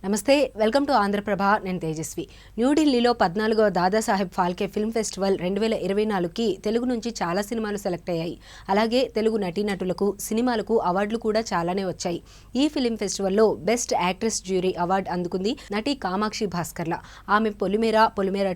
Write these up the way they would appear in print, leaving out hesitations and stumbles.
నమస్తే, welcome to Andhraprabha. నేను తేజస్వి. న్యూఢిల్లీలో 14వ దాదాసాహెబ్ ఫాల్కే ఫిల్మ్ ఫెస్టివల్ 2024కి తెలుగు నుంచి చాలా సినిమాలు సెలెక్ట్ అయ్యాయి. అలాగే తెలుగు నటీనటులకు, సినిమాలకు అవార్డులు కూడా చాలానే వచ్చాయి. ఈ ఫిల్మ్ ఫెస్టివల్లో బెస్ట్ యాక్ట్రెస్ జ్యూరీ అవార్డు అందుకుంది నటి కామాక్షి భాస్కర్ల. ఆమె పొలిమేర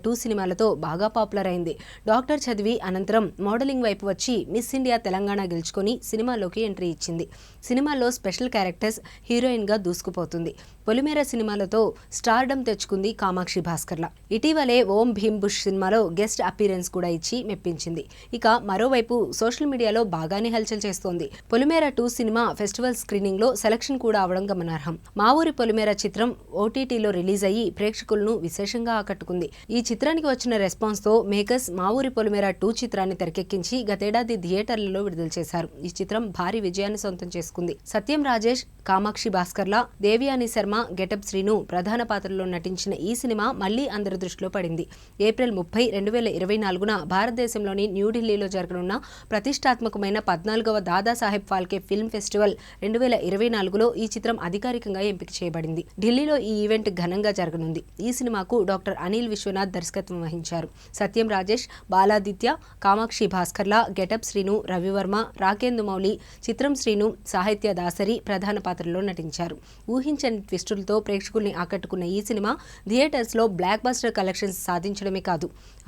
2 సినిమాలతో బాగా పాపులర్ అయింది. డాక్టర్ చదివి అనంతరం మోడలింగ్ వైపు వచ్చి మిస్ ఇండియా తెలంగాణ గెలుచుకొని సినిమాలోకి ఎంట్రీ ఇచ్చింది. సినిమాల్లో స్పెషల్ క్యారెక్టర్స్ హీరోయిన్గా దూసుకుపోతుంది. పొలిమేర సినిమాలతో స్టార్డమ్ తెచ్చుకుంది కామాక్షి భాస్కర్ల. ఇటీవలే ఓం భీమ్ బుష్ సినిమాలో గెస్ట్ అపీరెన్స్ కూడా ఇచ్చి మెప్పించింది. ఇక మరోవైపు సోషల్ మీడియాలో బాగానే హల్చల్ చేస్తోంది. పొలిమేర 2 సినిమా ఫెస్టివల్ స్క్రీనింగ్ లో సెలక్షన్ కూడా అవడం గమనార్హం. మా ఊరి పొలిమేర చిత్రం ఓటీటీలో రిలీజ్ అయ్యి ప్రేక్షకులను విశేషంగా ఆకట్టుకుంది. ఈ చిత్రానికి వచ్చిన రెస్పాన్స్ తో మేకర్స్ మా ఊరి పొలిమేర 2 చిత్రాన్ని తెరకెక్కించి గతేడాది థియేటర్లలో విడుదల చేశారు. ఈ చిత్రం భారీ విజయాన్ని సొంతం చేసుకుంది. సత్యం రాజేష్, కామాక్షి భాస్కర్ల, దేవియాని శర్మ, గెటప్ శ్రీను ప్రధాన పాత్రలో నటించిన ఈ సినిమా మళ్లీ అందరి దృష్టిలో పడింది. ఏప్రిల్ 30, 2024న భారతదేశంలోని న్యూఢిల్లీలో జరగనున్న ప్రతిష్టాత్మకమైన 14వ దాదాసాహెబ్ ఫాల్కే ఫిల్మ్ ఫెస్టివల్ 2024లో ఈ చిత్రం అధికారికంగా ఎంపిక చేయబడింది. ఢిల్లీలో ఈ ఈవెంట్ ఘనంగా జరగనుంది. ఈ సినిమాకు డాక్టర్ అనిల్ విశ్వనాథ్ దర్శకత్వం వహించారు. సత్యం రాజేష్, బాలాదిత్య, కామాక్షి భాస్కర్ల, గెటప్ శ్రీను, రవివర్మ, రాకేందు మౌలి, చిత్రం శ్రీను, సాహిత్య దాసరి ప్రధాన పాత్రలో నటించారు. ఊహించని ట్విస్టులతో ప్రేక్షకుల్ని ఆకట్టుకున్న ఈ సినిమా థియేటర్స్లో బ్లాక్ బస్టర్ కలెక్షన్స్ సాధించడమే కాదు,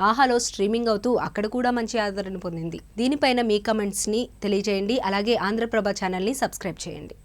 ఆహాలో స్ట్రీమింగ్ అవుతూ అక్కడ కూడా మంచి ఆదరణ పొందింది. దీనిపైన మీ కమెంట్స్ని తెలియజేయండి. అలాగే ఆంధ్రప్రభ ఛానల్ని సబ్స్క్రైబ్ చేయండి.